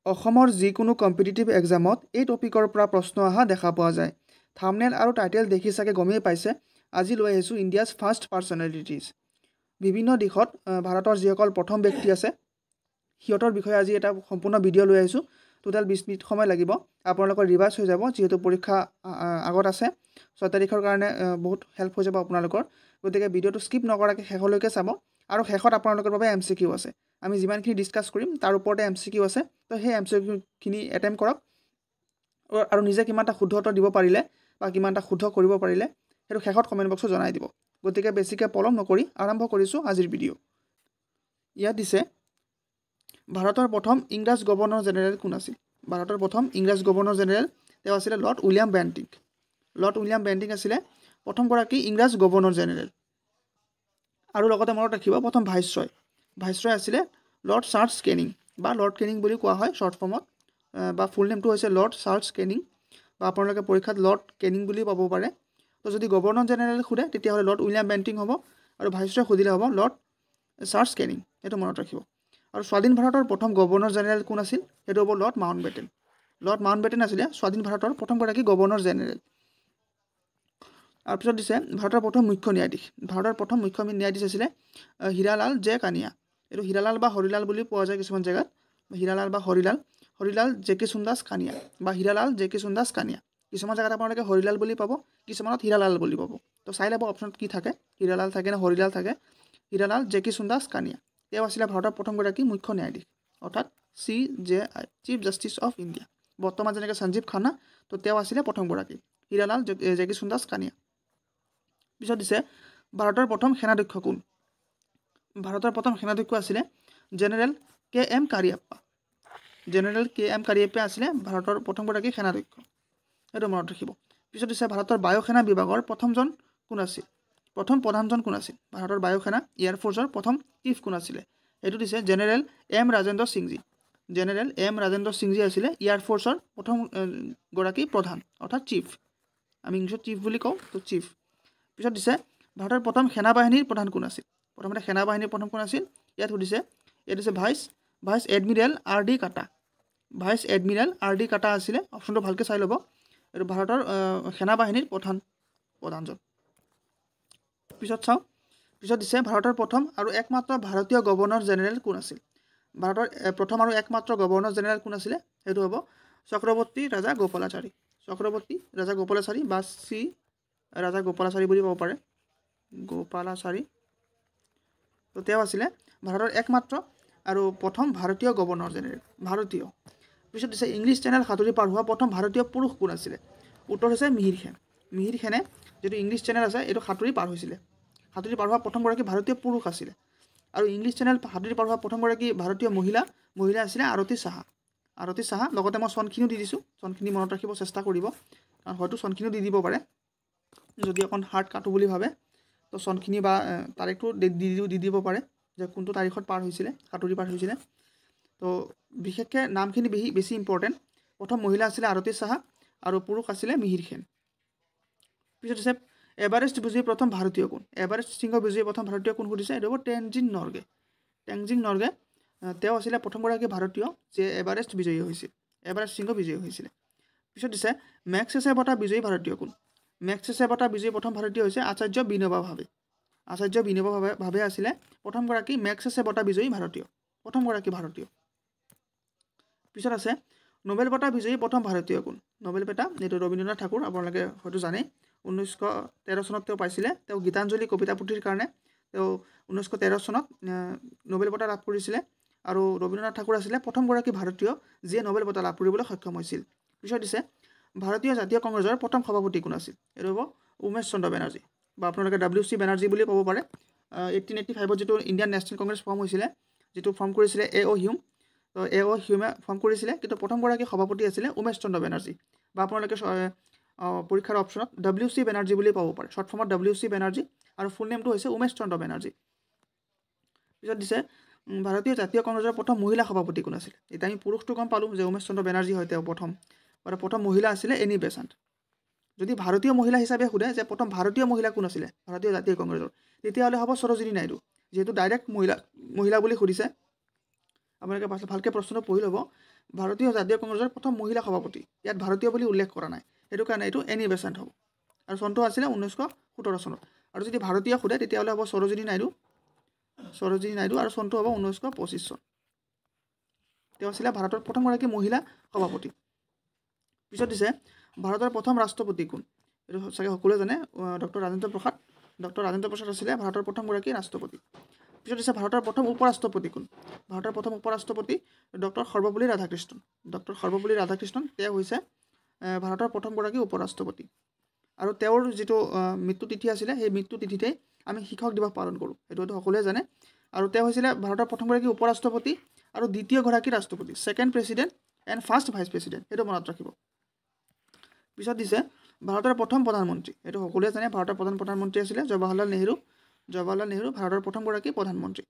অসমৰ যিকোনো কম্পিটিটিভ এক্সামত এই টপিকৰ পৰা প্ৰশ্ন অহা দেখা পোৱা যায়। থাম্বনেইল আৰু টাইটেল দেখি চাগে গমেই পাইছে, আজি লৈ আহিছোঁ ইণ্ডিয়াছ ফাৰ্ষ্ট পাৰ্চনেলিটিজ। বিভিন্ন দিশত ভাৰতৰ যিসকল প্ৰথম ব্যক্তি আছে সিহঁতৰ বিষয়ে আজি এটা সম্পূৰ্ণ ভিডিঅ' লৈ আহিছোঁ। টোটেল 20 মিনিট সময় লাগিব, আপোনালোকৰ ৰিভাইজ হৈ যাব, যিহেতু পৰীক্ষা আগত আছে। 6 তাৰিখৰ কাৰণে বহুত হেল্প হৈ যাব আপোনালোকৰ। গতিকে ভিডিঅ'টো স্কিপ নকৰাকৈ শেষলৈকে চাব, আৰু শেষত আপোনালোকৰ বাবে MCQ আছে। আমি যিমানখিনি ডিছকাছ কৰিম তাৰ ওপৰতে MCQ আছে, তো সেই MCQখিনি এটেম্প কৰক, আৰু নিজে কিমানটা শুদ্ধ উত্তৰ দিব পাৰিলে বা কিমানটা শুদ্ধ কৰিব পাৰিলে সেইটো শেষত কমেণ্ট বক্সত জনাই দিব। গতিকে বেছিকৈ পলম নকৰি আৰম্ভ কৰিছোঁ আজিৰ ভিডিঅ'। ইয়াত দিছে, ভাৰতৰ প্ৰথম ইংৰাজ গভৰ্ণৰ জেনেৰেল কোন আছিল? ভাৰতৰ প্ৰথম ইংৰাজ গভৰ্ণৰ জেনেৰেল তেওঁ আছিলে lord William Bentinck. Lord William Bentinck আছিলে প্ৰথমগৰাকী ইংৰাজ গভৰ্ণৰ জেনেৰেল। আৰু লগতে মনত ৰাখিব, প্ৰথম ভাইচৰয় আছিলে লৰ্ড চাৰ্লছ কেনিং, বা লৰ্ড কেনিং বুলি কোৱা হয় শ্বৰ্ট ফৰ্মত, বা ফুল নেমটো হৈছে লৰ্ড চাৰ্লছ কেনিং, বা আপোনালোকে পৰীক্ষাত লৰ্ড কেনিং বুলি পাব পাৰে। তো যদি গভৰ্ণৰ জেনেৰেল সোধে তেতিয়াহ'লে লৰ্ড উইলিয়াম বেণ্টিং হ'ব, আৰু ভাইচৰয় সুধিলে হ'ব লৰ্ড চাৰ্লছ কেনিং। সেইটো মনত ৰাখিব। আৰু স্বাধীন ভাৰতৰ প্ৰথম গভৰ্ণৰ জেনেৰেল কোন আছিল? সেইটো হ'ব লৰ্ড মাউণ্টবেটেন। লৰ্ড মাউণ্টবেটেন আছিলে স্বাধীন ভাৰতৰ প্ৰথমগৰাকী গভৰ্ণৰ জেনেৰেল। তাৰপিছত দিছে, ভাৰতৰ প্ৰথম মুখ্য ন্যায়াধীশ। ভাৰতৰ প্ৰথম মুখ্য ন্যায়াধীশ আছিলে হীৰালাল জে কানিয়া। এইটো হীৰালাল বা হৰিলাল বুলি পোৱা যায় কিছুমান জেগাত, হীৰালাল বা হৰিলাল জে.কে. সুন্দাস কানিয়া, বা হীৰালাল জে.কে. সুন্দাস কানিয়া। কিছুমান জেগাত আপোনালোকে হৰিলাল বুলি পাব, কিছুমানত হীৰালাল বুলি পাব। তো চাই ল'ব অপশ্যনত কি থাকে, হীৰালাল থাকে নে হৰিলাল থাকে। হীৰালাল জে.কে. সুন্দাস কানিয়া তেওঁ আছিলে ভাৰতৰ প্ৰথমগৰাকী মুখ্য ন্যায়াধীশ, অৰ্থাৎ CJI, chief justice of India. বৰ্তমান যেনেকৈ সঞ্জীৱ খান্না, তো তেওঁ আছিলে প্ৰথমগৰাকী হীৰালাল জে.কে. সুন্দাস কানিয়া। পিছত দিছে, ভাৰতৰ প্ৰথম সেনাধ্যক্ষ কোন? ভাৰতৰ প্ৰথম সেনাধ্যক্ষ আছিলে জেনেৰেল K.M. কাৰিয়াপ্পা। General K.M. কাৰিয়াপ্পা আছিলে ভাৰতৰ প্ৰথমগৰাকী সেনাধ্যক্ষ, সেইটো মনত ৰাখিব। পিছত দিছে, ভাৰতৰ বায়ুসেনা বিভাগৰ প্ৰথমজন কোন আছিল? প্ৰথম প্ৰধানজন কোন আছিল? ভাৰতৰ বায়ুসেনা এয়াৰফ'ৰ্চৰ প্ৰথম চিফ কোন আছিলে? এইটো দিছে general M. Rajendra Singhji. General M. Rajendra Singhji আছিলে এয়াৰফ'ৰ্চৰ প্ৰথম গৰাকী প্ৰধান, অৰ্থাৎ চিফ। আমি ইংলিছত চিফ বুলি কওঁ, তো চিফ। পিছত দিছে, ভাৰতৰ প্ৰথম সেনাবাহিনীৰ প্ৰধান কোন আছিল? প্ৰথমতে সেনাবাহিনীৰ প্ৰথম কোন আছিল? ইয়াত সুধিছে, ভাইচ এডমিৰেল R.D. কাটা। Vice admiral R.D. কাটা আছিলে। অপশ্যনটো ভালকৈ চাই ল'ব, এইটো ভাৰতৰ সেনাবাহিনীৰ প্ৰধানজন। পিছত চাওঁ, পিছত দিছে, ভাৰতৰ প্ৰথম আৰু একমাত্ৰ ভাৰতীয় গভৰ্ণৰ জেনেৰেল কোন আছিল? ভাৰতৰ প্ৰথম আৰু একমাত্ৰ গভৰ্ণৰ জেনেৰেল কোন আছিলে? সেইটো হ'ব চক্ৰৱৰ্তী ৰাজা গোপালাচাৰী। চক্ৰৱৰ্তী ৰাজা গোপালাচাৰী, বা ৰাজা গোপালাচাৰী বুলি ক'ব পাৰে, গোপালাচাৰী। তো তেওঁ আছিলে ভাৰতৰ একমাত্ৰ আৰু প্ৰথম ভাৰতীয় গভৰ্ণৰ জেনেৰেল, ভাৰতীয়। পিছত দিছে, ইংলিছ চেনেল সাঁতুৰি পাৰ হোৱা প্ৰথম ভাৰতীয় পুৰুষ কোন আছিলে? উত্তৰ হৈছে মিহিৰ সেন। মিহিৰ সেনে যিটো ইংলিছ চেনেল আছে এইটো সাঁতুৰি পাৰ হৈছিলে। সাঁতুৰি পাৰ হোৱা প্ৰথমগৰাকী ভাৰতীয় পুৰুষ আছিলে। আৰু ইংলিছ চেনেল সাঁতুৰি পাৰ হোৱা প্ৰথমগৰাকী ভাৰতীয় মহিলা আছিলে আৰতী সাহা। আৰতী সাহা। লগতে মই চনখিনিও দি দিছোঁ, চনখিনি মনত ৰাখিব চেষ্টা কৰিব, কাৰণ হয়তো চনখিনিও দি দিব পাৰে যদি অকণ হাৰ্ড কাটো বুলি ভাবে। তো চনখিনি বা তাৰিখটো দি দিব পাৰে যে কোনটো তাৰিখত পাৰ হৈছিলে, সাঁতুৰি পাৰ হৈছিলে। তো বিশেষকৈ নামখিনি বেছি ইম্পৰ্টেণ্ট। প্ৰথম মহিলা আছিলে আৰতী সাহা, আৰু পুৰুষ আছিলে মিহিৰ সেন। পিছত হৈছে, এভাৰেষ্ট বিজয়ী প্ৰথম ভাৰতীয় কোন? এভাৰেষ্ট শৃংগ বিজয়ী প্ৰথম ভাৰতীয় কোন সুধিছে? এইটো হ'ব টেনজিং নৰ্গে। টেনজিং নৰ্গে তেওঁ আছিলে প্ৰথমগৰাকী ভাৰতীয় যে এভাৰেষ্ট বিজয়ী হৈছিল, এভাৰেষ্ট শৃংগ বিজয়ী হৈছিলে। পিছত দিছে, মেগছেছে বঁটা বিজয়ী ভাৰতীয় কোন? মেগছেছে বঁটা বিজয়ী প্ৰথম ভাৰতীয় হৈছে আচাৰ্য বিনোবা ভাৱে। আচাৰ্য বিনোবা ভাৱে আছিলে প্ৰথমগৰাকী মেগছেছে বঁটা বিজয়ী ভাৰতীয়, প্ৰথমগৰাকী ভাৰতীয়। পিছত আছে, নোবেল বঁটা বিজয়ী প্ৰথম ভাৰতীয় কোন? নোবেল বঁটা এইটো ৰবীন্দ্ৰনাথ ঠাকুৰ, আপোনালোকে হয়তো জানে। 1913 চনত তেওঁ পাইছিলে। তেওঁ গীতাঞ্জলি কবিতা পুথিৰ কাৰণে তেওঁ 1913 চনত নোবেল বঁটা লাভ কৰিছিলে। আৰু ৰবীন্দ্ৰনাথ ঠাকুৰ আছিলে প্ৰথমগৰাকী ভাৰতীয় যিয়ে নোবেল বঁটা লাভ কৰিবলৈ সক্ষম হৈছিল। পিছত দিছে, ভাৰতীয় জাতীয় কংগ্ৰেছৰ প্ৰথম সভাপতি কোন আছিল? এইটো হ'ব উমেশ চন্দ্ৰ বেনাৰ্জী, বা আপোনালোকে WC বেনাৰ্জী বুলি ক'ব পাৰে। 1885 যিটো ইণ্ডিয়ান নেশ্যনেল কংগ্ৰেছ ফৰ্ম হৈছিলে, যিটো ফৰ্ম কৰিছিলে A.O. হিউম, তো A.O. হিউমে ফৰ্ম কৰিছিলে, কিন্তু প্ৰথমগৰাকী সভাপতি আছিলে উমেশ চন্দ্ৰ বেনাৰ্জী, বা আপোনালোকে পৰীক্ষাৰ অপশ্যনত WC বেনাৰ্জী বুলি পাব পাৰে। শ্বৰ্ট ফৰ্মত WC বেনাৰ্জী, আৰু ফুল নেমটো হৈছে উমেশ চন্দ্ৰ বেনাৰ্জী। পিছত দিছে, ভাৰতীয় জাতীয় কংগ্ৰেছৰ প্ৰথম মহিলা সভাপতি কোন আছিল? এতিয়া আমি পুৰুষটো গম পালোঁ যে উমেশ চন্দ্ৰ বেনাৰ্জী হয় তেওঁ প্ৰথম, আৰু প্ৰথম মহিলা আছিলে এনি বেচাণ্ট। যদি ভাৰতীয় মহিলা হিচাপে সোধে যে প্ৰথম ভাৰতীয় মহিলা কোন আছিলে ভাৰতীয় জাতীয় কংগ্ৰেছৰ, তেতিয়াহ'লে হ'ব সৰোজিনী নাইডু, যিহেতু ডাইৰেক্ট মহিলা বুলি সুধিছে। আপোনালোকে ভালকৈ প্ৰশ্নটো পঢ়ি ল'ব ভাৰতীয় জাতীয় কংগ্ৰেছৰ প্ৰথম মহিলা সভাপতি ইয়াত ভাৰতীয় বুলি উল্লেখ কৰা নাই সেইটো কাৰণে এইটো এনি বেচেণ্ট হ'ব আৰু চনটো আছিলে 1917 চনত আৰু যদি ভাৰতীয় সোধে তেতিয়াহ'লে হ'ব সৰোজিনী নাইডু আৰু চনটো হ'ব 1925 চন তেওঁ আছিলে ভাৰতৰ প্ৰথমগৰাকী মহিলা সভাপতি পিছত দিছে ভাৰতৰ প্ৰথম ৰাষ্ট্ৰপতি কোন এইটো চাগে সকলোৱে জানে ডক্টৰ ৰাজেন্দ্ৰ প্ৰসাদ আছিলে ভাৰতৰ প্ৰথমগৰাকী ৰাষ্ট্ৰপতি পিছত দিছে ভাৰতৰ প্ৰথম উপৰাষ্ট্ৰপতি কোন ভাৰতৰ প্ৰথম উপৰাষ্ট্ৰপতি ডক্টৰ সৰ্বপল্লী ৰাধাকৃষ্ণন তেওঁ হৈছে ভাৰতৰ প্ৰথমগৰাকী উপৰাষ্ট্ৰপতি আৰু তেওঁৰ যিটো মৃত্যু তিথি আছিলে সেই মৃত্যু তিথিতেই আমি শিক্ষক দিৱস পালন কৰোঁ এইটো সকলোৱে জানে আৰু তেওঁ হৈছিলে ভাৰতৰ প্ৰথমগৰাকী উপৰাষ্ট্ৰপতি আৰু দ্বিতীয়গৰাকী ৰাষ্ট্ৰপতি second president and first vice president সেইটো মনত ৰাখিব পিছত দিছে ভাৰতৰ প্ৰথম প্ৰধানমন্ত্ৰী এইটো সকলোৱে জানে ভাৰতৰ প্ৰথম প্ৰধানমন্ত্ৰী আছিলে জৱাহৰলাল নেহৰু ভাৰতৰ প্ৰথমগৰাকী প্ৰধানমন্ত্ৰী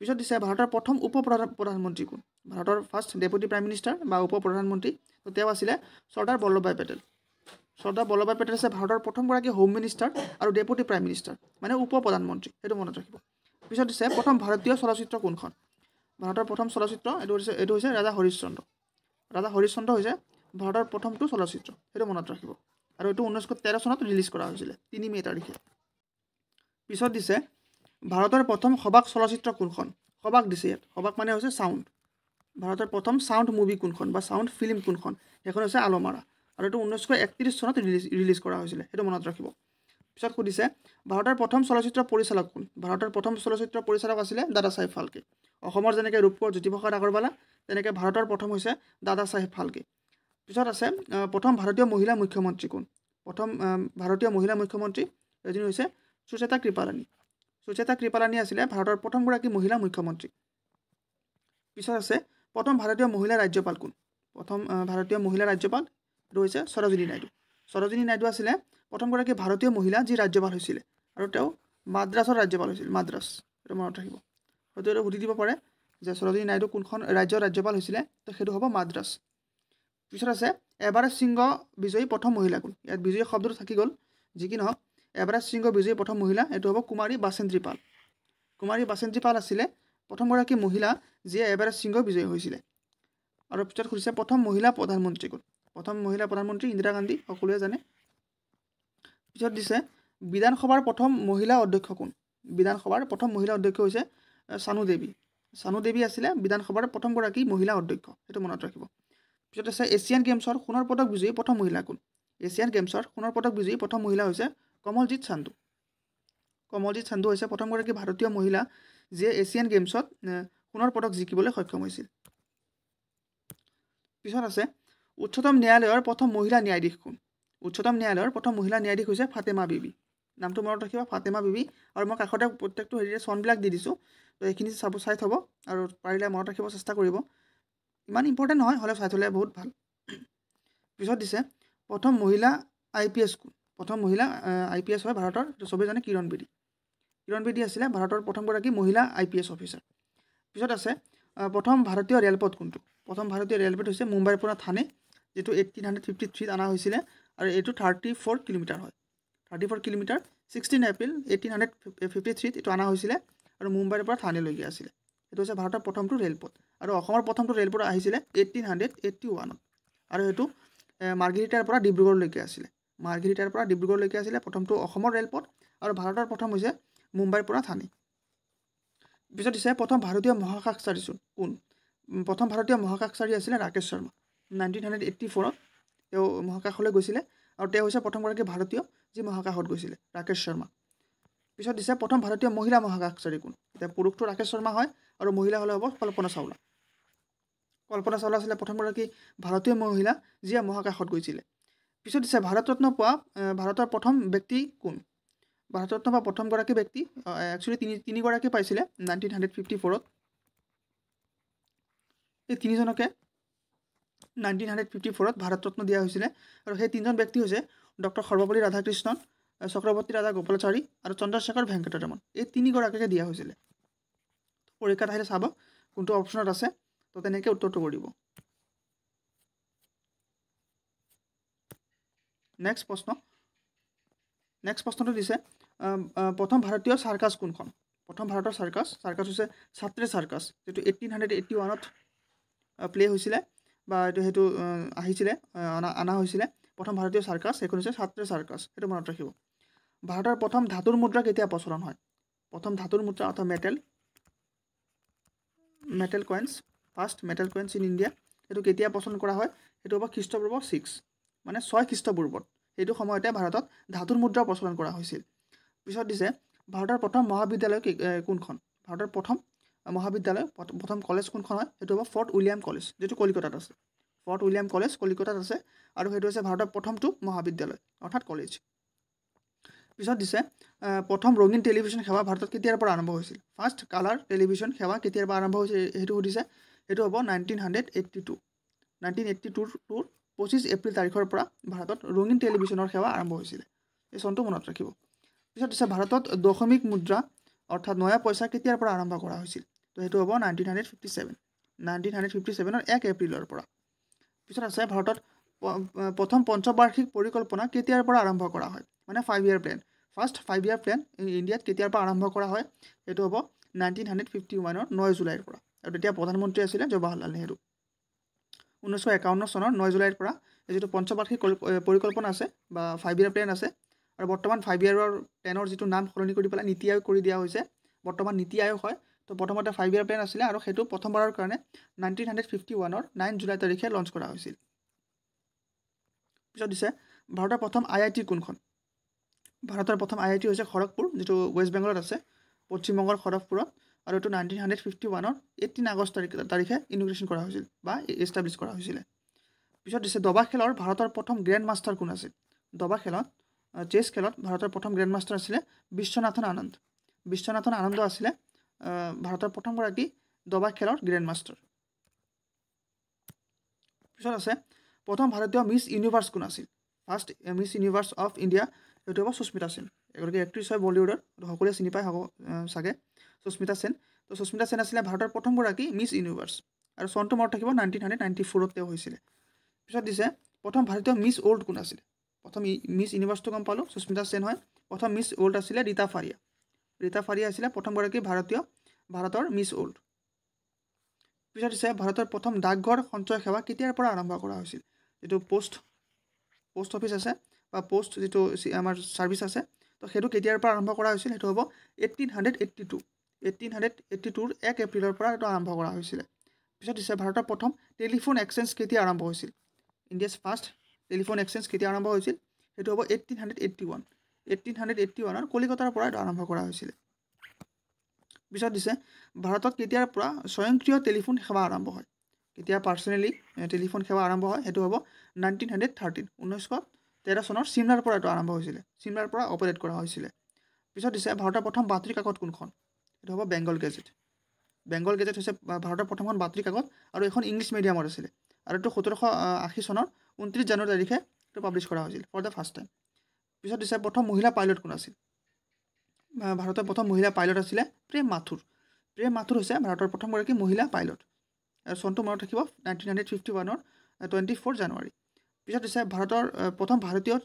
পিছত দিছে ভাৰতৰ প্ৰথম প্ৰধানমন্ত্ৰী কোন ভাৰতৰ ফাৰ্ষ্ট ডেপুটি প্ৰাইম মিনিষ্টাৰ বা উপ প্ৰধানমন্ত্ৰী তেওঁ আছিলে চৰ্দাৰ বল্লভভাই পেটেল আছে ভাৰতৰ প্ৰথমগৰাকী হোম মিনিষ্টাৰ আৰু ডেপুটি প্ৰাইম মিনিষ্টাৰ মানে উপ প্ৰধানমন্ত্ৰী সেইটো মনত ৰাখিব পিছত দিছে প্ৰথম ভাৰতীয় চলচ্চিত্ৰ কোনখন ভাৰতৰ প্ৰথম চলচ্চিত্ৰ এইটো হৈছে ৰাজা হৰিশ্চন্দ্ৰ হৈছে ভাৰতৰ প্ৰথমটো চলচ্চিত্ৰ সেইটো মনত ৰাখিব আৰু এইটো 1913 চনত ৰিলিজ কৰা হৈছিলে 3 মে তাৰিখে পিছত দিছে ভাৰতৰ প্ৰথম সবাক চলচ্চিত্ৰ কোনখন সবাক দিছে ইয়াত সবাক মানে হৈছে চাউণ্ড ভাৰতৰ প্ৰথম চাউণ্ড মুভি কোনখন বা চাউণ্ড ফিল্ম কোনখন সেইখন হৈছে আলমাৰা আৰু এইটো 1931 চনত ৰিলিজ কৰা হৈছিলে সেইটো মনত ৰাখিব পিছত সুধিছে ভাৰতৰ প্ৰথম চলচ্চিত্ৰ পৰিচালক কোন ভাৰতৰ প্ৰথম চলচ্চিত্ৰ পৰিচালক আছিলে দাদা চাহেব ফাল্কে অসমৰ যেনেকৈ ৰূপকোঁৱৰ জ্যোতিপ্ৰসাদ আগৰৱালা তেনেকৈ ভাৰতৰ প্ৰথম হৈছে দাদা চাহেব ফাল্কে পিছত আছে প্ৰথম ভাৰতীয় মহিলা মুখ্যমন্ত্ৰী কোন প্ৰথম ভাৰতীয় মহিলা মুখ্যমন্ত্ৰী এজনী হৈছে সুচেতা কৃপালানী আছিলে ভাৰতৰ প্ৰথমগৰাকী মহিলা মুখ্যমন্ত্ৰী পিছত আছে প্ৰথম ভাৰতীয় মহিলা ৰাজ্যপাল কোন প্ৰথম ভাৰতীয় মহিলা ৰাজ্যপাল এইটো হৈছে সৰোজিনী নাইডু আছিলে প্ৰথমগৰাকী ভাৰতীয় মহিলা যি ৰাজ্যপাল হৈছিলে আৰু তেওঁ মাদ্ৰাছৰ ৰাজ্যপাল হৈছিল মাদ্ৰাছ এইটো মনত ৰাখিব হয়তো এইটো সুধি দিব পাৰে যে সৰোজিনী নাইডু কোনখন ৰাজ্যৰ ৰাজ্যপাল হৈছিলে তো সেইটো হ'ব মাদ্ৰাছ পিছত আছে এভাৰেষ্ট শৃংগ বিজয়ী প্ৰথম মহিলা কোন ইয়াত বিজয়ী শব্দটো থাকি গ'ল যি কি নহওক এভাৰেষ্ট শৃংগ বিজয়ী প্ৰথম মহিলা এইটো হ'ব কুমাৰী বাচেন্দ্ৰী পাল আছিলে প্ৰথমগৰাকী মহিলা যিয়ে এভাৰেষ্ট শৃংগ বিজয়ী হৈছিলে আৰু পিছত সুধিছে প্ৰথম মহিলা প্ৰধানমন্ত্ৰী কোন প্ৰথম মহিলা প্ৰধানমন্ত্ৰী ইন্দিৰা গান্ধী সকলোৱে জানে পিছত দিছে বিধানসভাৰ প্ৰথম মহিলা অধ্যক্ষ কোন বিধানসভাৰ প্ৰথম মহিলা অধ্যক্ষ হৈছে চানু দেৱী আছিলে বিধানসভাৰ প্ৰথমগৰাকী মহিলা অধ্যক্ষ সেইটো মনত ৰাখিব পিছত আছে এছিয়ান গেমছৰ সোণৰ পদক বিজয়ী প্ৰথম মহিলা কোন এছিয়ান গেমছৰ সোণৰ পদক বিজয়ী প্ৰথম মহিলা হৈছে কমলজিৎ চান্দু হৈছে প্ৰথমগৰাকী ভাৰতীয় মহিলা যিয়ে এছিয়ান গেমছত সোণৰ পদক জিকিবলৈ সক্ষম হৈছিল পিছত আছে উচ্চতম ন্যায়ালয়ৰ প্ৰথম মহিলা ন্যায়াধীশ কোন উচ্চতম ন্যায়ালয়ৰ প্ৰথম মহিলা ন্যায়াধীশ হৈছে ফাতেমা বিবি নামটো মনত ৰাখিবা ফাতেমা বিবি আৰু মই কাষতে প্ৰত্যেকটো হেৰিৰে চনবিলাক দি দিছোঁ তো এইখিনি চাই থ'ব আৰু পাৰিলে মনত ৰাখিব চেষ্টা কৰিব ইমান ইম্পৰ্টেণ্ট নহয় হ'লে চাই থ'লে বহুত ভাল পিছত দিছে প্ৰথম মহিলা IPS কোন প্ৰথম মহিলা IPS হয় ভাৰতৰ চবেই জানে কিৰণ বেদী আছিলে ভাৰতৰ প্ৰথমগৰাকী মহিলা IPS অফিচাৰ পিছত আছে প্ৰথম ভাৰতীয় ৰেলপথ কোনটো প্ৰথম ভাৰতীয় ৰেলপথ হৈছে মুম্বাইৰ পৰা থানে যেটো 1853 আনা হৈছিলে আৰু এইটো 34 কিলোমিটাৰ হয় 34 কিলোমিটাৰ 16 এপ্ৰিল 1853 এটো আনা হৈছিলে আৰু মুম্বাইৰ পৰা থানেলৈকে আছিলে এটো হৈছে ভাৰতৰ প্ৰথমটো ৰেলপথ আৰু অসমৰ প্ৰথমটো ৰেলপথ আহিছিলে 1881 আৰু এটো মাৰ্গেৰিটাৰ পৰা ডিব্ৰুগড়লৈকে আছিলে প্ৰথমটো অসমৰ ৰেলপথ আৰু ভাৰতৰ প্ৰথম হৈছে মুম্বাইৰ পৰা থানে পিছত দিছে প্ৰথম ভাৰতীয় মহাকাশচাৰী কোন প্ৰথম ভাৰতীয় মহাকাশচাৰী আছিলে ৰাকেশ শৰ্মা 1984 তেওঁ মহাকাশলৈ গৈছিলে আৰু তেওঁ হৈছে প্ৰথমগৰাকী ভাৰতীয় যি মহাকাশত গৈছিলে ৰাকেশ শৰ্মা পিছত দিছে প্ৰথম ভাৰতীয় মহিলা মহাকাশচাৰী কোন এতিয়া পুৰুষটো ৰাকেশ শৰ্মা হয় আৰু মহিলা হ'লে হ'ব কল্পনা চাওলা আছিলে প্ৰথমগৰাকী ভাৰতীয় মহিলা যিয়ে মহাকাশত গৈছিলে পিছত দিছে ভাৰতৰত্ন পোৱা ভাৰতৰ প্ৰথম ব্যক্তি কোন ভাৰতৰত্ন পোৱা প্ৰথমগৰাকী ব্যক্তি একচুৱেলি তিনিগৰাকী পাইছিলে 1954 এই তিনিজনকে 1954 ভাৰতৰত্ন দিয়া হৈছিলে আৰু সেই তিনিজন ব্যক্তি হৈছে ডক্টৰ সৰ্বপল্লী ৰাধাকৃষ্ণন চক্ৰৱৰ্তী ৰাজা গোপালাচাৰী আৰু চন্দ্ৰশেখৰ ভেংকটৰমন এই তিনিগৰাকীকে দিয়া হৈছিলে পৰীক্ষাত আহিলে চাব কোনটো অপচনত আছে তো তেনেকৈ উত্তৰটো কৰিব নেক্সট প্ৰশ্নটো দিছে প্ৰথম ভাৰতীয় চাৰ্কাছ কোনখন প্ৰথম ভাৰতৰ চাৰ্কাছ হৈছে ছাত্ৰে চাৰ্কাছ, যিটো 1881ত প্লে হৈছিলে বা সেইটো আহিছিলে অনা হৈছিলে প্ৰথম ভাৰতীয় চাৰ্কাছ, সেইখন হৈছে ছাত্ৰে চাৰ্কাছ, সেইটো মনত ৰাখিব। ভাৰতৰ প্ৰথম ধাতুৰ মুদ্ৰা কেতিয়া প্ৰচলন হয়? প্ৰথম ধাতুৰ মুদ্ৰা অৰ্থাৎ metal coins, first metal coins in India, সেইটো কেতিয়া প্ৰচলন কৰা হয়? সেইটো হ'ব খ্ৰীষ্টপূৰ্ব 6 মানে 6 খ্ৰীষ্টপূৰ্বত, সেইটো সময়তে ভাৰতত ধাতুৰ মুদ্ৰা প্ৰচলন কৰা হৈছিল। পিছত দিছে ভাৰতৰ প্ৰথম মহাবিদ্যালয় কোনখন? ভাৰতৰ প্ৰথম মহাবিদ্যালয় প্ৰথম কলেজ কোনখন হয়? সেইটো হ'ব ফৰ্ট উইলিয়াম কলেজ, যিটো কলিকতাত আছে। ফৰ্ট উইলিয়াম কলেজ কলিকতাত আছে আৰু সেইটো হৈছে ভাৰতৰ প্ৰথমটো মহাবিদ্যালয় অৰ্থাৎ কলেজ। পিছত দিছে প্ৰথম ৰঙীন টেলিভিশ্যন সেৱা ভাৰতত কেতিয়াৰ পৰা আৰম্ভ হৈছিল? ফাৰ্ষ্ট কালাৰ টেলিভিশ্যন সেৱা কেতিয়াৰ পৰা আৰম্ভ হৈছিল সেইটো সুধিছে। সেইটো হ'ব 1982। 1982ৰ 25 এপ্ৰিল তাৰিখৰ পৰা ভাৰতত ৰঙীন টেলিভিশ্যনৰ সেৱা আৰম্ভ হৈছিলে। এই চনটো মনত ৰাখিব। পিছত দিছে ভাৰতত দশমিক মুদ্ৰা অৰ্থাৎ নয়া পইচা কেতিয়াৰ পৰা আৰম্ভ কৰা হৈছিল? তো সেইটো হ'ব 1957। 1957ৰ 1 এপ্ৰিলৰ পৰা। পিছত আছে ভাৰতত প্ৰথম পঞ্চবাৰ্ষিক পৰিকল্পনা কেতিয়াৰ পৰা আৰম্ভ কৰা হয়? মানে 5 ইয়াৰ প্লেন। ফাৰ্ষ্ট 5 ইয়াৰ প্লেন ইণ্ডিয়াত কেতিয়াৰ পৰা আৰম্ভ কৰা হয়? সেইটো হ'ব 1951ৰ 9 জুলাইৰ পৰা, আৰু তেতিয়া প্ৰধানমন্ত্ৰী আছিলে জৱাহৰলাল নেহৰু। 1951 চনৰ 9 জুলাইৰ পৰা যিটো পঞ্চবাৰ্ষিক পৰিকল্পনা আছে বা 5 ইয়াৰ প্লেন আছে, আৰু বৰ্তমান 5 ইয়াৰৰ প্লেনৰ যিটো নাম সলনি কৰি পেলাই নীতি আয়োগ কৰি দিয়া হৈছে, বৰ্তমান নীতি আয়োগ হয়। তো প্ৰথমতে 5 ইয়াৰ প্লেন আছিলে আৰু সেইটো প্ৰথমবাৰৰ কাৰণে 1951ৰ 9 জুলাই তাৰিখে লঞ্চ কৰা হৈছিল। পিছত দিছে ভাৰতৰ প্ৰথম IIT কোনখন? ভাৰতৰ প্ৰথম IIT হৈছে খড়গপুৰ, যিটো ৱেষ্ট বেংগলত আছে, পশ্চিমবংগৰ খড়গপুৰত, আৰু এইটো 1951ৰ 18 আগষ্ট তাৰিখে ইনগ্ৰেশ্যন কৰা হৈছিল বা এষ্টাব্লিছ কৰা হৈছিলে। পিছত দিছে দবা খেলৰ ভাৰতৰ প্ৰথম গ্ৰেণ্ড মাষ্টাৰ কোন আছিল? দবা খেলত চেছ খেলত ভাৰতৰ প্ৰথম গ্ৰেণ্ড মাষ্টাৰ আছিলে বিশ্বনাথন আনন্দ। বিশ্বনাথন আনন্দ আছিলে ভাৰতৰ প্ৰথমগৰাকী দবা খেলৰ গ্ৰেণ্ড মাষ্টাৰ। পিছত আছে প্ৰথম ভাৰতীয় মিছ ইউনিভাৰ্ছ কোন আছিল? First Miss Universe of India সেইটো হ'ব সুস্মিতা সেন, এগৰাকী এক্ট্ৰেছ হয় বলিউডৰ, সকলোৱে চিনি পাই হ'ব চাগে, সুস্মিতা সেন। তো সুস্মিতা সেন আছিলে ভাৰতৰ প্ৰথমগৰাকী মিছ ইউনিভাৰ্ছ, আৰু চনটো মনত থাকিব 1994ত তেওঁ হৈছিলে। পিছত দিছে প্ৰথম ভাৰতীয় মিছ ৱৰ্ল্ড কোন আছিলে? প্ৰথম মিছ ইউনিভাৰ্ছটো গম পালোঁ, সুস্মিতা সেন হয়। প্ৰথম মিছ ৱৰ্ল্ড আছিলে ৰীতা ফাৰিয়া। ৰীতা ফাৰিয়া আছিলে প্ৰথমগৰাকী ভাৰতৰ মিছ ৱৰ্ল্ড। পিছত দিছে ভাৰতৰ প্ৰথম ডাকঘৰ সঞ্চয় সেৱা কেতিয়াৰ পৰা আৰম্ভ কৰা হৈছিল? যিটো পোষ্ট অফিচ আছে বা পোষ্ট যিটো আমাৰ ছাৰ্ভিচ আছে, তো সেইটো কেতিয়াৰ পৰা আৰম্ভ কৰা হৈছিল? সেইটো হ'ব 1882। 1882ৰ 1 এপ্ৰিলৰ পৰা এইটো আৰম্ভ কৰা হৈছিলে। পিছত দিছে ভাৰতৰ প্ৰথম টেলিফোন এক্সচেঞ্জ কেতিয়া আৰম্ভ হৈছিল? ইণ্ডিয়াছ ফাৰ্ষ্ট টেলিফোন এক্সচেঞ্জ কেতিয়া আৰম্ভ হৈছিল? সেইটো হ'ব 1881। 1881ৰ কলিকতাৰ পৰা এইটো আৰম্ভ কৰা হৈছিলে। পিছত দিছে ভাৰতত কেতিয়াৰ পৰা স্বয়ংক্ৰিয় টেলিফোন সেৱা আৰম্ভ হয়? কেতিয়া পাৰ্চনেলি টেলিফোন সেৱা আৰম্ভ হয়? সেইটো হ'ব 1913। 1913 চনৰ চিমলাৰ পৰা এইটো আৰম্ভ হৈছিলে, চিমলাৰ পৰা অপাৰেট কৰা হৈছিলে। পিছত দিছে ভাৰতৰ প্ৰথম বাতৰি কাকত কোনখন? সেইটো হ'ব বেংগল গেজেট। বেংগল গেজেট হৈছে ভাৰতৰ প্ৰথমখন বাতৰি কাকত, আৰু এখন ইংলিছ মিডিয়ামত আছিলে, আৰু এইটো 1780 চনৰ 29 জানুৱাৰী তাৰিখে এইটো পাব্লিছ কৰা হৈছিল ফৰ দ্য ফাৰ্ষ্ট টাইম। পিছত দিছে প্ৰথম মহিলা পাইলট কোন আছিল? ভাৰতৰ প্ৰথম মহিলা পাইলট আছিলে প্ৰেম মাথুৰ। প্ৰেম মাথুৰ হৈছে ভাৰতৰ প্ৰথমগৰাকী মহিলা পাইলট, আৰু চনটো মনত ৰাখিব 1951ৰ 24 জানুৱাৰী। পিছত দিছে ভাৰতৰ প্ৰথম ভাৰতীয়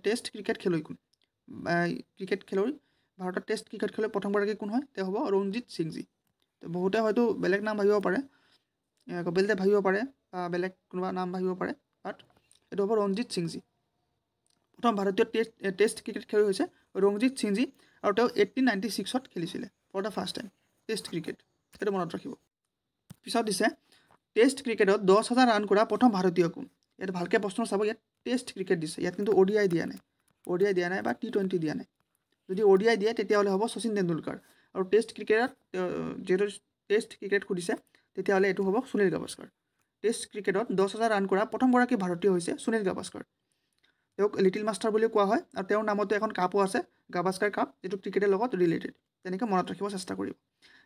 টেষ্ট ক্ৰিকেট খেলুৱৈ কোন? ভাৰতৰ টেষ্ট ক্ৰিকেট খেলুৱৈ প্ৰথমগৰাকী কোন হয়? তেওঁ হ'ব ৰঞ্জিত সিংজী। তো বহুতে হয়তো বেলেগ নাম ভাবিব পাৰে, কপিল দেৱ ভাবিব পাৰে বা বেলেগ কোনোবা নাম ভাবিব পাৰে, বাট এইটো হ'ব ৰঞ্জিত সিংজী। প্ৰথম ভাৰতীয় টেষ্ট ক্ৰিকেট খেলুৱৈ হৈছে ৰঞ্জিত সিংজী, আৰু তেওঁ 1896ত খেলিছিলে for the first time test cricket, সেইটো মনত ৰাখিব। পিছত দিছে টেষ্ট ক্ৰিকেটত 10,000 ৰান কৰা প্ৰথম ভাৰতীয় কোন? ইয়াত ভালকৈ প্ৰশ্ন চাব, ইয়াত টেষ্ট ক্ৰিকেট দিছে, ইয়াত কিন্তু ODI দিয়া নাই, ODI দিয়া নাই বা T20 দিয়া নাই। যদি ODI দিয়ে তেতিয়াহ'লে হ'ব শচীন তেণ্ডুলকাৰ, আৰু টেষ্ট ক্ৰিকেটত যিহেতু টেষ্ট ক্ৰিকেট সুধিছে তেতিয়াহ'লে এইটো হ'ব সুনীল গাভাস্কাৰ। টেষ্ট ক্ৰিকেটত 10,000 ৰান কৰা প্ৰথমগৰাকী ভাৰতীয় হৈছে সুনীল গাভাস্কাৰ। তেওঁক লিটিল মাষ্টাৰ বুলি কোৱা হয়, আৰু তেওঁৰ নামতো এখন কাপো আছে, গাভাস্কাৰ কাপ, যিটো ক্ৰিকেটৰ লগত ৰিলেটেড, তেনেকৈ মনত ৰাখিব চেষ্টা কৰিব।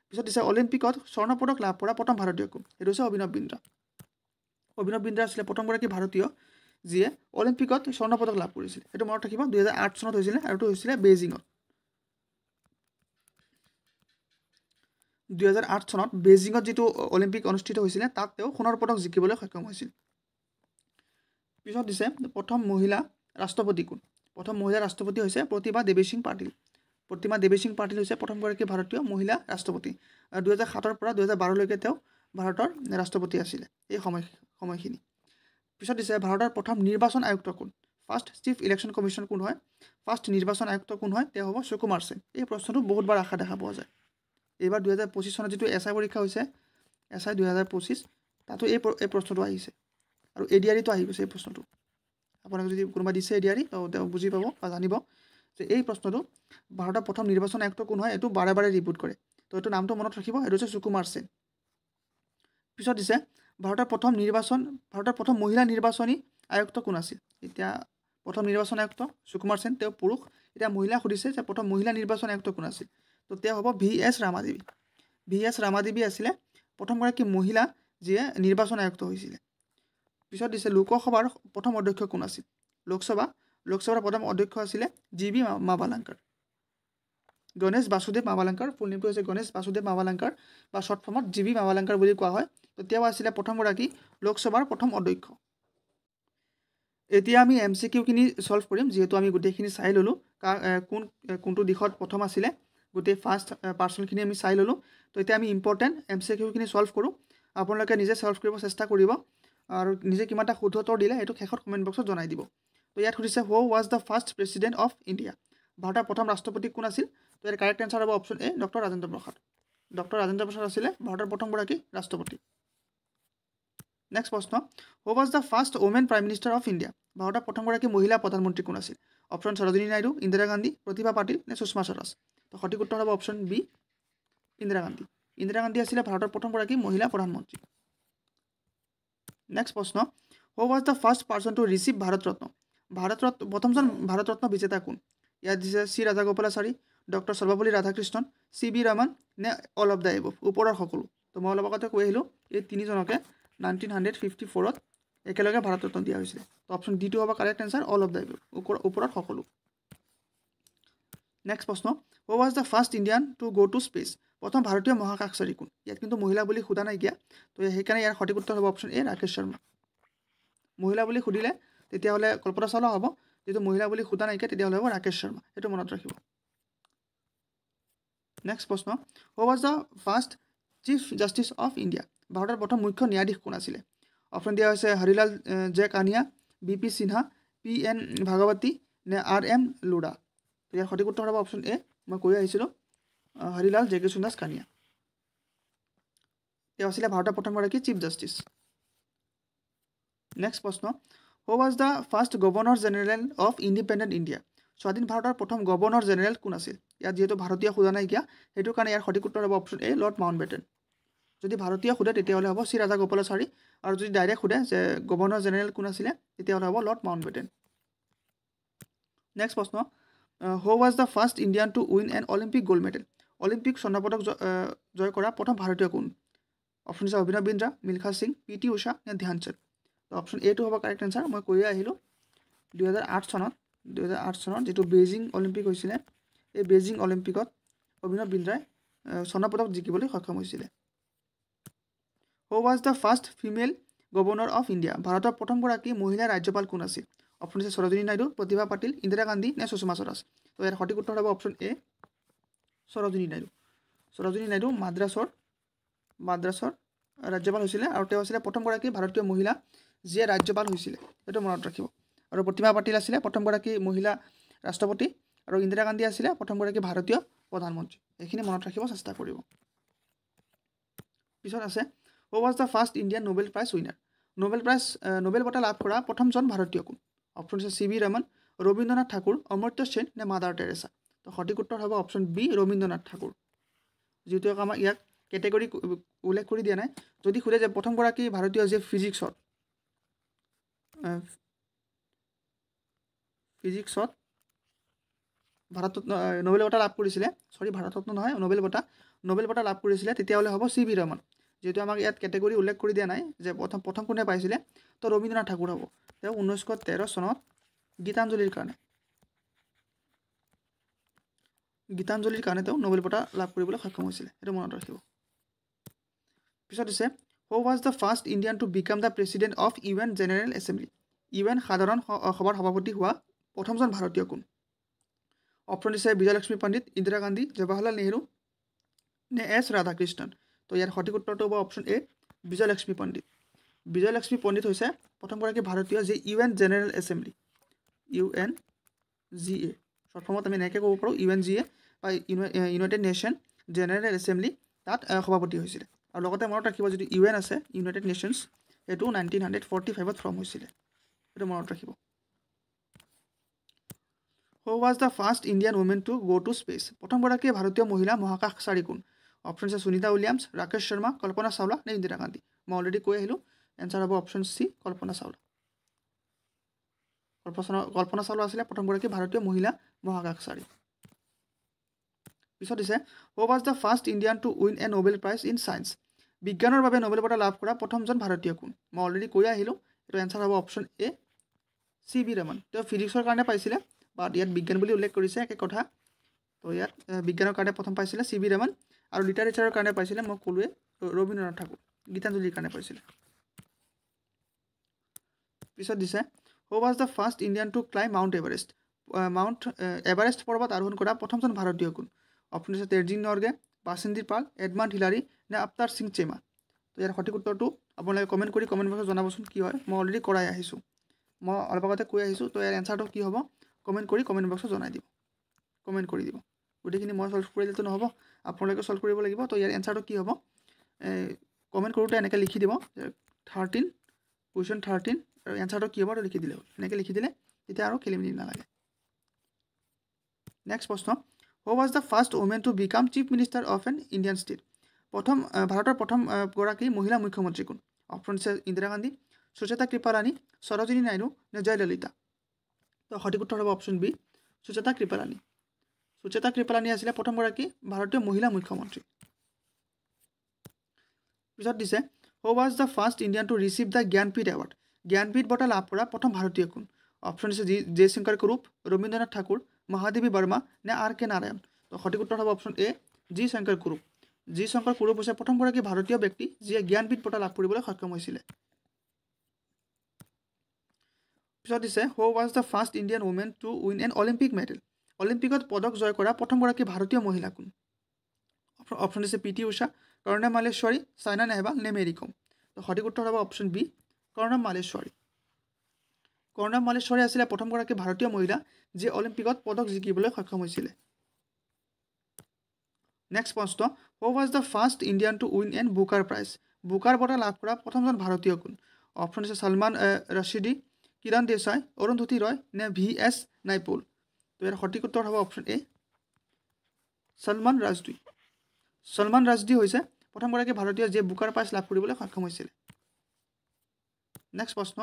পিছত দিছে অলিম্পিকত স্বৰ্ণ পদক লাভ কৰা প্ৰথম ভাৰতীয় কোন? সেইটো হৈছে অভিনৱ বিন্দ্ৰা। অভিনৱ বিন্দ্ৰা আছিলে প্ৰথমগৰাকী ভাৰতীয় যিয়ে অলিম্পিকত স্বৰ্ণ পদক লাভ কৰিছিল, সেইটো মনত ৰাখিব। 2008 চনত হৈছিলে, আৰু এইটো হৈছিলে বেইজিঙত। 2008 চনত বেইজিঙত যিটো অলিম্পিক অনুষ্ঠিত হৈছিলে, তাত তেওঁ সোণৰ পদক জিকিবলৈ সক্ষম হৈছিল। পিছত দিছে প্ৰথম মহিলা ৰাষ্ট্ৰপতি কোন? প্ৰথম মহিলা ৰাষ্ট্ৰপতি হৈছে প্ৰতিভা দেৱী সিং পাটিল। প্ৰতিমা দেৱী সিং পাটিল হৈছে প্ৰথমগৰাকী ভাৰতীয় মহিলা ৰাষ্ট্ৰপতি 2007 পৰা 2012 লৈকে তেওঁ ভাৰতৰ ৰাষ্ট্ৰপতি আছিলে এই সময়খিনি পিছত দিছে ভাৰতৰ প্ৰথম নিৰ্বাচন আয়ুক্ত কোন ফাৰ্ষ্ট চিফ ইলেকশ্যন কমিশ্যন কোন হয় ফাৰ্ষ্ট নিৰ্বাচন আয়ুক্ত কোন হয় তেওঁ হ'ব সুকুমাৰ সেন এই প্ৰশ্নটো বহুতবাৰ আশা দেখা পোৱা যায় এইবাৰ 2025 চনত যেটো এসআই পৰীক্ষা হৈছে এসআই 2025 তাতো এই প্ৰশ্নটো আহিছে আৰু এডিআৰইটো আহি গৈছে এই প্ৰশ্নটো আপোনাক যদি কোনোবা দিছে এডিআৰই তেওঁ বুজি পাব বা জানিব যে এই প্ৰশ্নটো ভাৰতৰ প্ৰথম নিৰ্বাচন আয়ুক্ত কোন হয় এইটো বাৰে বাৰে ৰিপিট কৰে তো এইটো নামটো মনত ৰাখিব এইটো হৈছে সুকুমাৰ সেন পিছত দিছে ভাৰতৰ প্ৰথম মহিলা নিৰ্বাচনী আয়ুক্ত কোন আছিল এতিয়া প্ৰথম নিৰ্বাচন আয়ুক্ত সুকুমাৰ সেন তেওঁ পুৰুষ এতিয়া মহিলা সুধিছে যে প্ৰথম মহিলা নিৰ্বাচন আয়ুক্ত কোন আছিল তো তেওঁ হ'ব VS ৰামাদেৱী আছিলে প্ৰথমগৰাকী মহিলা যিয়ে নিৰ্বাচন আয়ুক্ত হৈছিলে পিছত দিছে লোকসভাৰ প্ৰথম অধ্যক্ষ কোন আছিল লোকসভাৰ প্ৰথম অধ্যক্ষ আছিলে GB মাভালাংকাৰ গণেশ বাসুদেৱ মাভালাংকাৰ ফুল নেমটো হৈছে গণেশ বাসুদেৱ মাভালাংকাৰ বা শৰ্ট ফৰ্মত GB মাভালাংকাৰ বুলি কোৱা হয় তো তেওঁ আছিলে প্ৰথমগৰাকী লোকসভাৰ প্ৰথম অধ্যক্ষ এতিয়া আমি MCQ খিনি সলভ কৰিম যেহেতু আমি গোটেইখিনি চাই ললো কোনটো দিশত প্ৰথম আছিলে গোটেই ফাৰ্ষ্ট পাৰ্সনখিনি আমি চাই ললো তো এতিয়া আমি ইম্পৰ্টেন্ট MCQ খিনি সলভ কৰো আপোনালোকে নিজে সলভ কৰিব চেষ্টা কৰিব আৰু নিজে কিমানটা শুদ্ধ উত্তৰ দিলে এটো শেষত কমেন্ট বক্সত জনাই দিব তো ইয়াত সুধিছে who was the first president of India ভাৰতৰ প্ৰথম ৰাষ্ট্ৰপতি কোন আছিল তো ইয়াৰ কাৰেক্ট আনসাৰ হ'ব option A doctor Rajendra Prasad আছিল ভাৰতৰ প্ৰথমগৰাকী ৰাষ্ট্ৰপতি নেক্সট প্ৰশ্ন who was the first woman prime minister of India ভাৰতৰ প্ৰথমগৰাকী মহিলা প্ৰধানমন্ত্ৰী কোন আছিল অপচন সৰোজিনী নাইডু ইন্দিৰা গান্ধী প্ৰতিভা পাটিল নে সুষমা স্বৰাজ তো সঠিক উত্তৰ হ'ব অপচন বি ইন্দিৰা গান্ধী আছিল ভাৰতৰ প্ৰথমগৰাকী মহিলা প্ৰধানমন্ত্ৰী নেক্সট প্ৰশ্ন who was the first person to receive Bharat Ratna প্ৰথমজন ভাৰত ৰত্ন বিজেতা কোন ইয়াত দিছে C Rajagopalachari doctor Sarvepalli Radhakrishnan CB Raman নে অল অফ দ্য এবভ ওপৰৰ সকলো তো মই অলপ আগতে কৈ আহিলো এই তিনিজনকে 1954 ত একেলগে ভাৰত ৰত্ন দিয়া হৈছিল তো অপচন ডি টো হ'ব correct answer all of the above ওপৰৰ সকলো নেক্সট প্ৰশ্ন who was the first Indian to go to space প্ৰথম ভাৰতীয় মহাকাশচাৰী কোন ইয়াত কিন্তু মহিলা বুলি খুদা নাই কিয়া তো সেইকাৰণে ইয়াৰ সঠিক উত্তৰ হ'ব অপচন এ ৰাকেশ শৰ্মা মহিলা বুলি খুদিলে তেতিয়া হলে কল্পনা চাওলা হ'ব যেটো মহিলা বুলি খুদা নাই কিয়া তেতিয়া হলে হ'ব ৰাকেশ শৰ্মা এটো মনত ৰাখিব নেক্সট প্ৰশ্ন who was the first chief justice of India ভাৰতৰ প্ৰথম মুখ্য ন্যায়াধীশ কোন আছিল অপচন দিয়া হৈছে Harilal J Kania BP Sinha PN Bhagwati নে RM লুডা ইয়াৰ সঠিক উত্তৰ হ'ব অপচন এ মই কৈ আহিছিলো হৰিলাল জে কৃষ্ণদাস কানিয়া তেওঁ আছিল ভাৰতৰ প্ৰথমগৰাকী চিফ জাস্টিস নেক্সট প্ৰশ্ন who was the first governor general of independent India স্বাধীন ভাৰতৰ প্ৰথম গভৰ্ণৰ জেনেৰেল কোন আছিল ইয়াত যেহেতু ভাৰতীয় খুদা নাই কিয়া সেইটো কাৰণে ইয়াৰ সঠিক উত্তৰ হ'ব অপচন এ লৰ্ড মাউণ্টবেটেন যদি ভাৰতীয় খুদে তেতিয়া হলে হ'ব চি ৰাজাগোপালাচাৰী আৰু যদি ডাইৰেক্ট খুদে যে গভৰ্ণৰ জেনেৰেল কোন আছিল তেতিয়া হলে হ'ব লৰ্ড মাউণ্টবেটেন নেক্সট প্ৰশ্ন who was the first Indian to win an Olympic gold medal Olympic স্বৰ্ণপদক জয় কৰা প্ৰথম ভাৰতীয় কোন অপচন আছে অভিনৱ বিন্দ্ৰা মিলখা সিং PT উষা নে ধ্যান চাঁদ তো অপচন এ টো হ'ব কাৰেক্ট আনসাৰ মই কৈ আহিলো 2008 চনত যেটো বেইজিং অলিম্পিক হৈছিলে এই বেইজিং অলিম্পিকত অভিনৱ বিন্দ্ৰাই স্বৰ্ণপদক জিকিবলৈ সক্ষম হৈছিলে who was the first female governor of India ভাৰতৰ প্ৰথমগৰাকী মহিলা ৰাজ্যপাল কোন আছিল অপচন আছে সৰোজিনী নাইডু প্ৰতিভা পাটিল ইন্দিৰা গান্ধী নে সুষমা স্বৰাজ তো ইয়াৰ সঠিক উত্তৰ হ'ব অপচন এ সৰোজিনী নাইডু মাদ্ৰাছৰ ৰাজ্যপাল হৈছিলে আৰু তেওঁ আছিল প্ৰথমগৰাকী ভাৰতীয় মহিলা যিয়ে ৰাজ্যপাল হৈছিলে এটো মনত ৰাখিব আৰু প্ৰতিভা পাটিল আছিল প্ৰথমগৰাকী মহিলা ৰাষ্ট্ৰপতি আৰু ইন্দিৰা গান্ধী আছিল প্ৰথমগৰাকী ভাৰতীয় প্ৰধানমন্ত্ৰী এইখিনি মনত ৰাখিব চেষ্টা কৰিব পিছত আছে who was the first Indian Nobel prize winner Nobel বঁটা লাভ কৰা প্ৰথমজন ভাৰতীয় কোন অপচন আছে CB ৰমন ৰবীন্দ্ৰনাথ ঠাকুৰ অমৰ্ত্য সেন নে মাদাৰ টেৰেছা তো সঠিক উত্তৰ হ'ব অপচন বি ৰবীন্দ্ৰনাথ ঠাকুৰ যেটো আমাৰ ইয়াক কেটেগৰী উল্লেখ কৰি দিয়া নাই যদি খুদে যে প্ৰথমগৰাকী ভাৰতীয় যে ফিজিক্সত ভাৰতৰত্ন নোবেল বঁটা লাভ কৰিছিলে ভাৰতৰত্ন নহয় নোবেল বঁটা লাভ কৰিছিলে তেতিয়া হলে হ'ব CB ৰমন যেটো আমাক ইয়াত কেটেগৰী উল্লেখ কৰি দিয়া নাই যে প্ৰথম কোনে পাইছিলে তো ৰবীন্দ্ৰনাথ ঠাকুৰ হ'ব তেওঁ 1913 চনত গীতাঞ্জলিৰ কাৰণে তেওঁ নোবেল বঁটা লাভ কৰিবলৈ সক্ষম হৈছিলে এটো মনত ৰাখিব পিছত আছে who was the first Indian to become the president of UN general assembly UN সাধাৰণ সভাৰ সভাপতি হোৱা প্ৰথমজন ভাৰতীয় কোন অপশ্যন দিছে বিজয়লক্ষ্মী পণ্ডিত, ইন্দিৰা গান্ধী, জৱাহৰলাল নেহৰু নে এছ ৰাধাকৃষ্ণন। তো ইয়াৰ সঠিক উত্তৰটো হ'ব অপশ্যন এ বিজয়লক্ষ্মী পণ্ডিত। বিজয়লক্ষ্মী পণ্ডিত হৈছে প্ৰথমগৰাকী ভাৰতীয় যি UN general assembly UNGA short ফৰ্মত আমি এনেকৈ ক'ব পাৰোঁ UNGA বা ইউনাইটেড নেশ্যন জেনেৰেল এছেম্বলি তাত সভাপতি হৈছিলে। আৰু লগতে মনত ৰাখিব যিটো UN আছে ইউনাইটেড নেশ্যনছ সেইটো 1945ত ফৰ্ম হৈছিলে, সেইটো মনত ৰাখিব। Who was the first Indian women to go' to space? প্ৰথমগৰাকী ভাৰতীয় মহিলা মহাকাশচাৰী কোন? অপশ্যন আছে সুনীতা উইলিয়ামছ, ৰাকেশ শৰ্মা, কল্পনা চাওলা নে ইন্দিৰা গান্ধী। মই অলৰেডি কৈ আহিলোঁ, এনচাৰ হ'ব অপশ্যন চি কল্পনা চাওলা। কল্পনা চাওলা আছিলে প্ৰথমগৰাকী ভাৰতীয় মহিলা মহাকাশচাৰী। পিছত দিছে who was the first Indian to win a Nobel prize in science? বিজ্ঞানৰ বাবে নোবেল বঁটা লাভ কৰা প্ৰথমজন ভাৰতীয় কোন? মই অলৰেডি কৈ আহিলোঁ, এইটো এনচাৰ হ'ব অপশ্যন এ CB ৰমন। তেওঁ ফিজিক্সৰ কাৰণে পাইছিলে, বাট ইয়াত বিজ্ঞান বুলি উল্লেখ কৰিছে একে কথা। তো ইয়াত বিজ্ঞানৰ কাৰণে প্ৰথম পাইছিলে CB ৰমন, আৰু লিটাৰেচাৰৰ কাৰণে পাইছিলে মই ক'লোৱে ৰবীন্দ্ৰনাথ ঠাকুৰ, গীতাঞ্জলিৰ কাৰণে পাইছিলে। পিছত দিছে who was the first Indian to climb mount Everest? Mount Everest পৰ্বত আৰোহণ কৰা প্ৰথমজন ভাৰতীয় কোন? অপশ্যন দিছে তেৰজিং নৰগে, বাসিন্দী পাল, এডমাণ্ড হিলাৰী নে আফতাৰ সিং চেমা। তো ইয়াৰ সঠিক উত্তৰটো আপোনালোকে কমেণ্ট কৰি কমেণ্ট বক্সত জনাবচোন কি হয়। মই অলৰেডি কৰাই আহিছোঁ, মই অলপ আগতে কৈ আহিছোঁ। তো ইয়াৰ এনচাৰটো কি হ'ব কমেণ্ট কৰি কমেণ্ট বক্সত জনাই দিব, কমেণ্ট কৰি দিব। গোটেইখিনি মই ছল্ভ কৰিলেতো নহ'ব, আপোনালোকে ছল্ভ কৰিব লাগিব। তো ইয়াৰ এনচাৰটো কি হ'ব কমেণ্ট কৰোঁতে এনেকৈ লিখি দিব 13 কুৱেশ্যন 13 আৰু এনচাৰটো কি হ'ব লিখি দিলে হ'ল। এনেকৈ লিখি দিলে তেতিয়া আৰু খেলি মেলি নালাগে। নেক্সট প্ৰশ্ন, who was the first women to become chief minister of N Indian state? ভাৰতৰ প্ৰথম গৰাকী মহিলা মুখ্যমন্ত্ৰী কোন? অপশ্যন দিছে ইন্দিৰা গান্ধী, সুচেতা কৃপালানী, সৰোজিনী নাইডু নে জয়ললিতা। তো সঠিক উত্তৰ হ'ব অপশ্যন বি সুচেতা কৃপালানী। সুচেতা কৃপালানী আছিলে প্ৰথমগৰাকী ভাৰতীয় মহিলা মুখ্যমন্ত্ৰী। পিছত দিছে who was the first Indian to receive the Jnanpith award? Jnanpith বঁটা লাভ কৰা প্ৰথম ভাৰতীয় কোন? অপশ্যন দিছে জয়শংকৰ কুৰুপ, ৰবীন্দ্ৰনাথ ঠাকুৰ, মহাদেৱী বৰ্মা নে R.K. নাৰায়ণ। তো সঠিক উত্তৰ হ'ব option A G Shankar Kurup. G Shankar Kurup হৈছে প্ৰথমগৰাকী ভাৰতীয় ব্যক্তি যিয়ে জ্ঞানপীঠ বঁটা লাভ কৰিবলৈ সক্ষম হৈছিলে। পিছত দিছে who was the first Indian women two win an Olympic medal? অলিম্পিকত পদক জয় কৰা প্ৰথমগৰাকী ভাৰতীয় মহিলা কোন? অপশ্যন দিছে PT ঊষা, কৰ্ণম মালেশ্বৰী, চাইনা নেহৱাল নে মেৰী কম। তো সঠিক উত্তৰ হ'ব অপশ্যন বি কৰ্ণম মালেশ্বৰী। কৰ্ণম মালেশ্বৰী আছিলে প্ৰথমগৰাকী ভাৰতীয় মহিলা যিয়ে অলিম্পিকত পদক জিকিবলৈ সক্ষম হৈছিলে। নেক্সট প্ৰশ্ন, who was the first Indian to win an Booker prize? Booker বঁটা লাভ কৰা প্ৰথমজন ভাৰতীয় কোন? অপশ্যন দিছে সলমান ৰশ্দিদী, কিৰণ দেশাই, অৰুন্ধতী ৰয় নে VS নাইপল। তো ইয়াৰ সঠিক উত্তৰ হ'ব অপশ্যন এ সলমান ৰাজদী। সলমান ৰাজদী হৈছে প্ৰথমগৰাকী ভাৰতীয় যিয়ে বুকাৰ প্ৰাইজ লাভ কৰিবলৈ সক্ষম হৈছিলে। নেক্সট প্ৰশ্ন,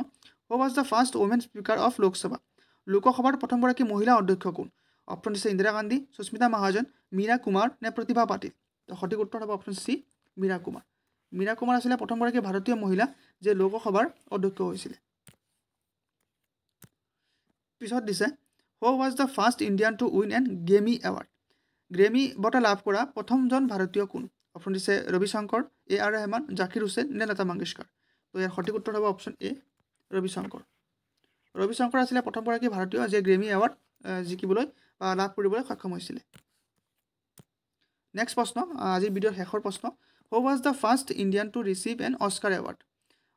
who was the first women speaker of Lok Sabha? লোকসভাৰ প্ৰথমগৰাকী মহিলা অধ্যক্ষ কোন? অপশ্যন দিছে ইন্দিৰা গান্ধী, সুস্মিতা মহাজন, মীৰা কুমাৰ নে প্ৰতিভা পাটিল। তো সঠিক উত্তৰ হ'ব অপশ্যন চি মীৰা কুমাৰ। মীৰা কুমাৰ আছিলে প্ৰথমগৰাকী ভাৰতীয় মহিলা যিয়ে লোকসভাৰ অধ্যক্ষ হৈছিলে। পিছত দিছে who was the first Indian to win N Grammy award? Grammy বঁটা লাভ কৰা প্ৰথমজন ভাৰতীয় কোন? অপশ্যন দিছে ৰবিশংকৰ, AR ৰহমান, জাকিৰ হুছেইন নে লতা মংগেশকাৰ। তো ইয়াৰ সঠিক উত্তৰ হ'ব অপশ্যন এ ৰবিশংকৰ। ৰবিশংকৰ আছিলে প্ৰথমগৰাকী ভাৰতীয় যিয়ে গ্ৰেমি এৱাৰ্ড জিকিবলৈ বা লাভ কৰিবলৈ সক্ষম হৈছিলে। নেক্সট প্ৰশ্ন, আজিৰ ভিডিঅ'ৰ শেষৰ প্ৰশ্ন, who was the first Indian to receive an Oscar award?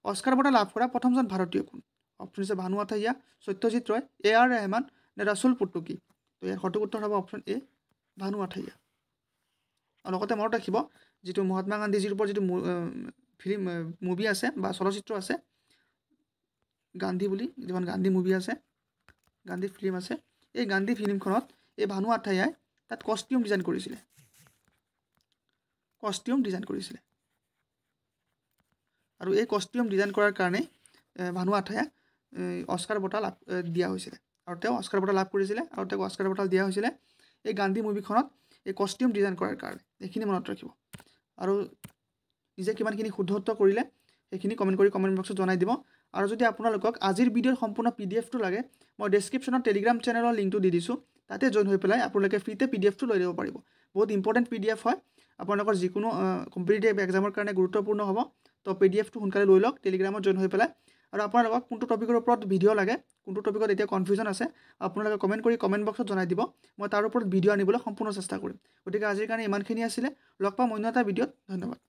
Oscar বঁটা লাভ কৰা প্ৰথমজন ভাৰতীয় কোন? অপশ্যন দিছে ভানু আথাইয়া, সত্যজিৎ ৰয়, AR ৰহমান নে ৰাছুল পুৰ্তুকি। তো ইয়াৰ সঠিক উত্তৰ হ'ব অপশ্যন এ ভানু আথাইয়া। আৰু লগতে মনত ৰাখিব যিটো মহাত্মা গান্ধীজীৰ ওপৰত যিটো ফিল্ম মুভি আছে বা চলচ্চিত্ৰ আছে গান্ধী বুলি, যিখন গান্ধী মুভি আছে, গান্ধী ফিল্ম আছে, এই গান্ধী ফিল্মখনত এই ভানু আথাইয়াই তাত কষ্টিউম ডিজাইন কৰিছিলে। আৰু এই কষ্টিউম ডিজাইন কৰাৰ কাৰণে ভানু আথাইয়াক অস্কাৰ বঁটা দিয়া হৈছিলে, আৰু তেওঁ অস্কাৰ বঁটা লাভ কৰিছিলে, আৰু তেওঁক অস্কাৰ বঁটা দিয়া হৈছিলে এই গান্ধী মুভিখনত এই কষ্টিউম ডিজাইন কৰাৰ কাৰণে। এইখিনি মনত ৰাখিব, আৰু নিজে কিমানখিনি শুদ্ধ উত্তৰ কৰিলে সেইখিনি কমেণ্ট কৰি কমেণ্ট বক্সত জনাই দিব। আৰু যদি আপোনালোকক আজিৰ ভিডিঅ'ৰ সম্পূৰ্ণ PDF-টো লাগে, মই ডেছক্ৰিপশ্যনত টেলিগ্ৰাম চেনেলৰ লিংকটো দি দিছোঁ, তাতে জইন হৈ পেলাই আপোনালোকে ফ্ৰীতে PDF-টো লৈ ল'ব পাৰিব। বহুত ইম্পৰ্টেণ্ট PDF হয়, আপোনালোকৰ যিকোনো কম্পিটিটিভ এক্সামৰ কাৰণে গুৰুত্বপূৰ্ণ হ'ব। তো PDF-টো সোনকালে লৈ লওক, টেলিগ্ৰামত জইন হৈ পেলাই আৰু আপোনালোকক কোনটো টপিকৰ ওপৰত ভিডিঅ' লাগে, কোনটো টপিকত এতিয়া কনফিউজন আছে, আপোনালোকে কমেণ্ট কৰি কমেণ্ট বক্সত জনাই দিব। মই তাৰ ওপৰত ভিডিঅ' আনিবলৈ সম্পূৰ্ণ চেষ্টা কৰিম। গতিকে আজিৰ কাৰণে ইমানখিনি আছিলে। লগ পাম অন্য এটা ভিডিঅ'ত। ধন্যবাদ।